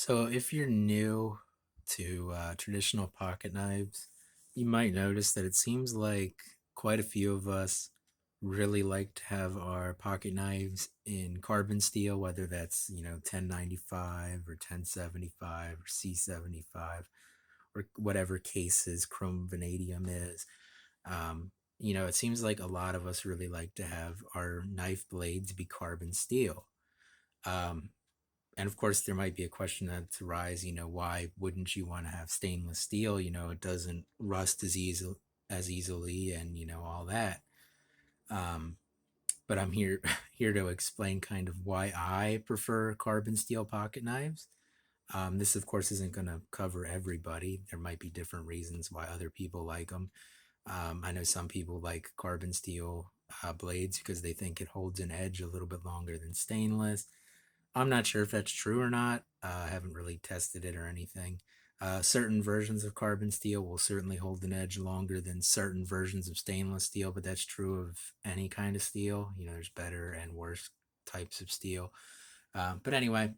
So, if you're new to traditional pocket knives, you might notice that it seems like quite a few of us really like to have our pocket knives in carbon steel, whether that's 1095 or 1075 or C75 or whatever cases chrome vanadium is. It seems like a lot of us really like to have our knife blades be carbon steel. Um, and of course, there might be a question that's arise, why wouldn't you want to have stainless steel? It doesn't rust as easily and all that. Um, but I'm here here to explain kind of why I prefer carbon steel pocket knives. This, of course, isn't going to cover everybody. There might be different reasons why other people like them. I know some people like carbon steel blades because they think it holds an edge a little bit longer than stainless. I'm not sure if that's true or not. I haven't really tested it or anything. Certain versions of carbon steel will certainly hold an edge longer than certain versions of stainless steel, but that's true of any kind of steel. There's better and worse types of steel. But anyway,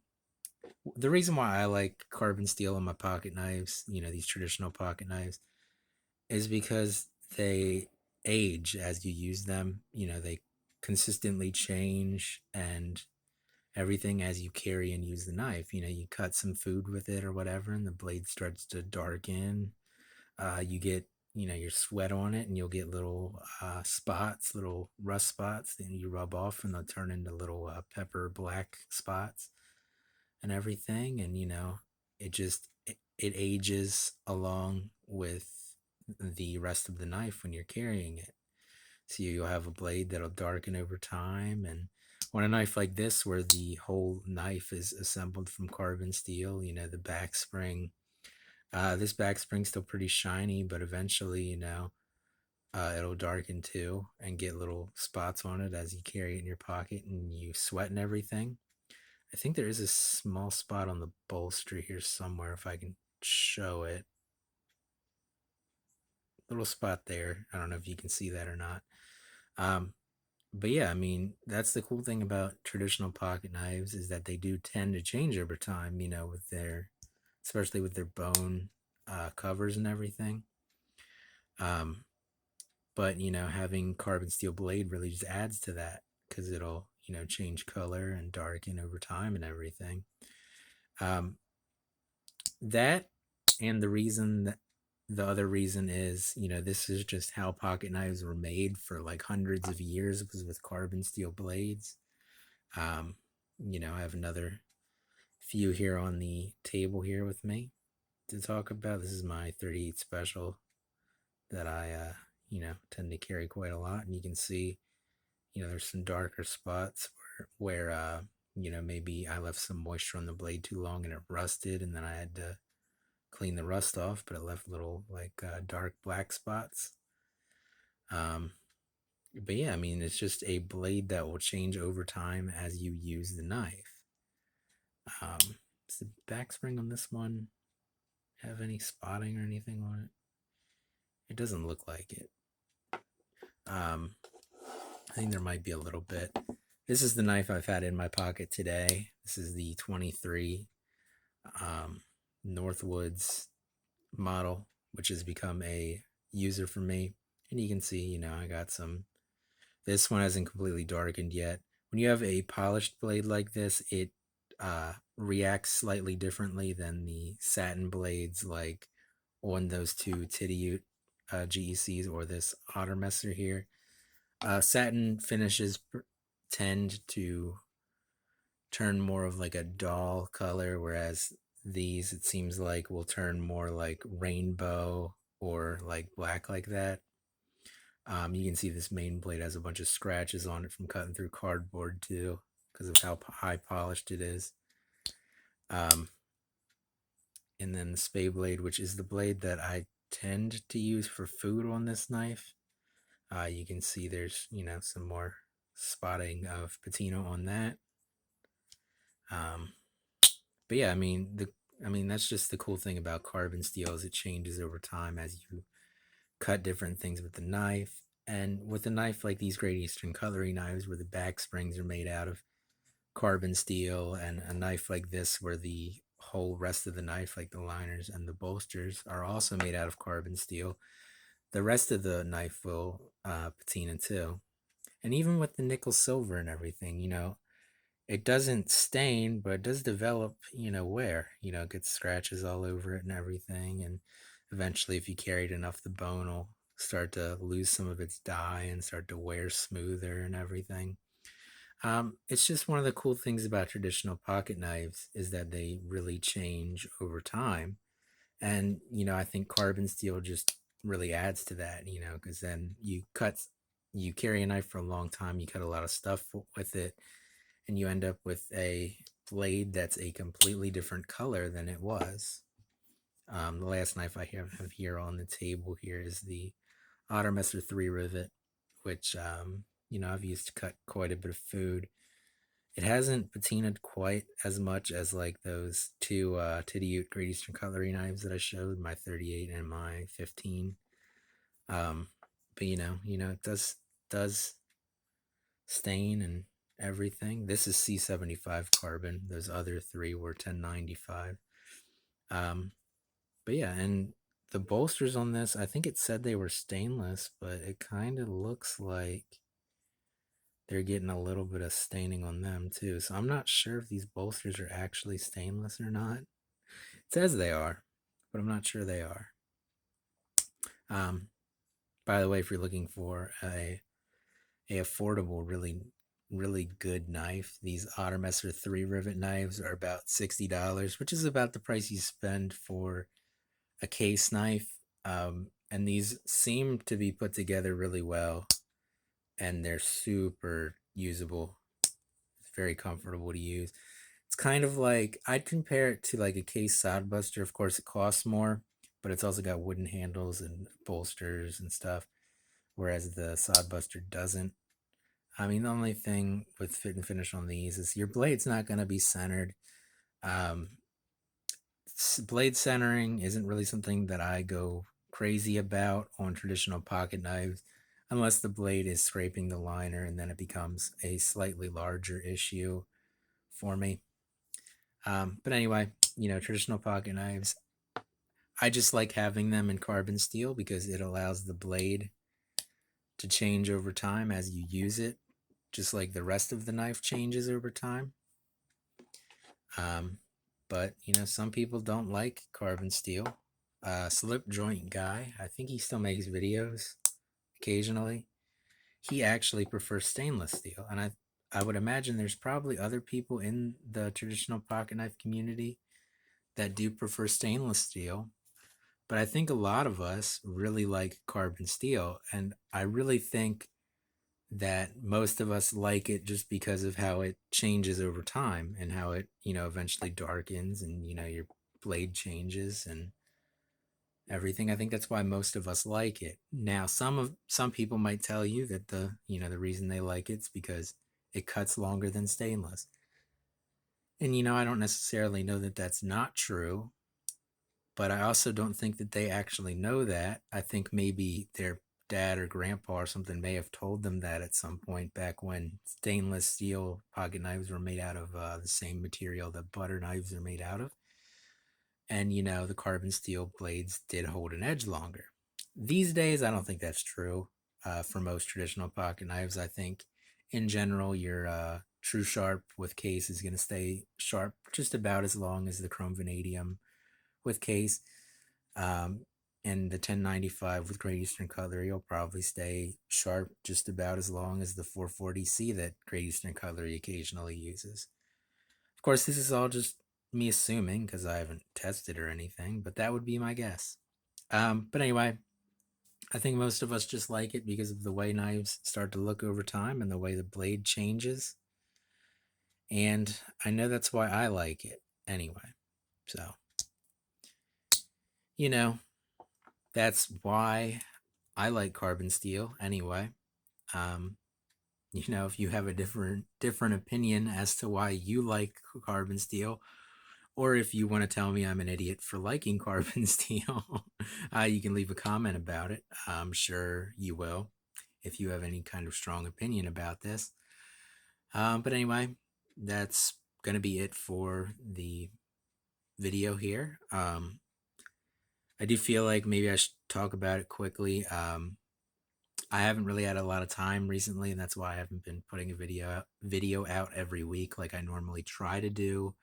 the reason why I like carbon steel on my pocket knives, these traditional pocket knives, is because they age as you use them. They consistently change and everything as you carry and use the knife. You cut some food with it or whatever, and the blade starts to darken. You get, your sweat on it, and you'll get little spots, little rust spots. Then you rub off, and they'll turn into little pepper black spots and everything. And it ages along with the rest of the knife when you're carrying it. So you'll have a blade that'll darken over time. And on a knife like this, where the whole knife is assembled from carbon steel, the back spring, this back spring's still pretty shiny, but eventually, it'll darken too and get little spots on it as you carry it in your pocket and you sweat and everything. I think there is a small spot on the bolster here somewhere if I can show it. Little spot there. I don't know if you can see that or not. Um, but yeah, I mean, that's the cool thing about traditional pocket knives is that they do tend to change over time, with especially with their bone covers and everything. Um, but, having carbon steel blade really just adds to that because it'll, change color and darken over time and everything. Um, that and the other reason is, this is just how pocket knives were made for like hundreds of years, was with carbon steel blades. Um, I have another few here on the table here with me to talk about. This is my 38 special that I, tend to carry quite a lot. And you can see, there's some darker spots where maybe I left some moisture on the blade too long and it rusted, and then I had to clean the rust off, but it left little like dark black spots. Um, but yeah, I mean, it's just a blade that will change over time as you use the knife. Does the back spring on this one have any spotting or anything on it? It doesn't look like it. Um, I think there might be a little bit. This is the knife I've had in my pocket today. This is the 23 um, Northwoods model, which has become a user for me. And you can see, I got some. This one hasn't completely darkened yet. When you have a polished blade like this, it reacts slightly differently than the satin blades, like on those two Titty GECs or this Ottermesser here. Satin finishes tend to turn more of like a dull color, whereas these, it seems like, will turn more like rainbow or like black like that. You can see this main blade has a bunch of scratches on it from cutting through cardboard too, because of how high polished it is. Um, and then the spay blade, which is the blade that I tend to use for food on this knife. You can see there's, some more spotting of patina on that. Um, but yeah, I mean that's just the cool thing about carbon steel is it changes over time as you cut different things with the knife. And with a knife like these Great Eastern cutlery knives, where the back springs are made out of carbon steel, and a knife like this where the whole rest of the knife, like the liners and the bolsters, are also made out of carbon steel, the rest of the knife will patina too. And even with the nickel silver and everything, it doesn't stain, but it does develop, wear. It gets scratches all over it and everything. And eventually, if you carry it enough, the bone will start to lose some of its dye and start to wear smoother and everything. It's just one of the cool things about traditional pocket knives is that they really change over time. And, I think carbon steel just really adds to that, because then you carry a knife for a long time, you cut a lot of stuff with it, and you end up with a blade that's a completely different color than it was. The last knife I have here on the table here is the Ottermesser 3 rivet, which, I've used to cut quite a bit of food. It hasn't patinaed quite as much as like those two Tidiute Great Eastern Cutlery knives that I showed, my 38 and my 15. Um, but it does stain and everything. This is C75 carbon. Those other three were 1095. Um, but yeah, and the bolsters on this, I think it said they were stainless, but it kind of looks like they're getting a little bit of staining on them too. So I'm not sure if these bolsters are actually stainless or not. It says they are, but I'm not sure they are. Um, by the way, if you're looking for a affordable, really good knife, these Ottermesser 3 rivet knives are about $60, which is about the price you spend for a case knife. And these seem to be put together really well, and they're super usable. It's very comfortable to use. It's kind of like, I'd compare it to like a case sodbuster. Of course, it costs more, but it's also got wooden handles and bolsters and stuff, whereas the sodbuster doesn't. I mean, the only thing with fit and finish on these is your blade's not going to be centered. Um, Blade centering isn't really something that I go crazy about on traditional pocket knives, unless the blade is scraping the liner, and then it becomes a slightly larger issue for me. But anyway, traditional pocket knives, I just like having them in carbon steel because it allows the blade to change over time as you use it, just like the rest of the knife changes over time. Um, but some people don't like carbon steel. Slip Joint Guy, I think he still makes videos occasionally. He actually prefers stainless steel, and I would imagine there's probably other people in the traditional pocket knife community that do prefer stainless steel. But I think a lot of us really like carbon steel, and I really think that most of us like it just because of how it changes over time and how it, eventually darkens, and your blade changes and everything. I think that's why most of us like it. Now, some people might tell you that the reason they like it's because it cuts longer than stainless. And I don't necessarily know that that's not true, but I also don't think that they actually know that. I think maybe their dad or grandpa or something may have told them that at some point back when stainless steel pocket knives were made out of the same material that butter knives are made out of. And, the carbon steel blades did hold an edge longer. These days, I don't think that's true for most traditional pocket knives. I think in general, your true sharp with case is going to stay sharp just about as long as the chrome vanadium with case. Um, and the 1095 with Great Eastern Cutlery will probably stay sharp just about as long as the 440C that Great Eastern Cutlery occasionally uses. Of course, this is all just me assuming because I haven't tested or anything, but that would be my guess. But anyway, I think most of us just like it because of the way knives start to look over time and the way the blade changes. And I know that's why I like it anyway. So, you know, that's why I like carbon steel anyway. Um, if you have a different opinion as to why you like carbon steel, or if you want to tell me I'm an idiot for liking carbon steel, you can leave a comment about it. I'm sure you will if you have any kind of strong opinion about this. But anyway, that's going to be it for the video here. I do feel like maybe I should talk about it quickly. I haven't really had a lot of time recently, and that's why I haven't been putting a video out every week like I normally try to do.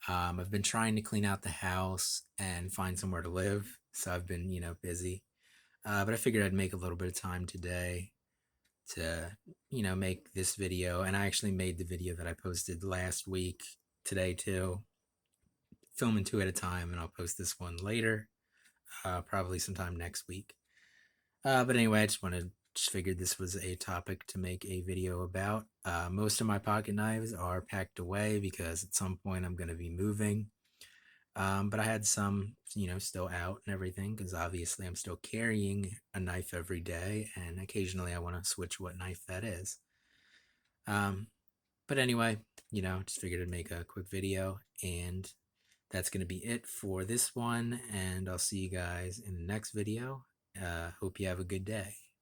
I've been trying to clean out the house and find somewhere to live, so I've been, busy. But I figured I'd make a little bit of time today to, make this video. And I actually made the video that I posted last week today too, filming two at a time, and I'll post this one later, probably sometime next week. But anyway, I just figured this was a topic to make a video about. Most of my pocket knives are packed away because at some point I'm going to be moving. But I had some, still out and everything because obviously I'm still carrying a knife every day, and occasionally I want to switch what knife that is. Um, but anyway, just figured I'd make a quick video, and that's going to be it for this one. And I'll see you guys in the next video. Hope you have a good day.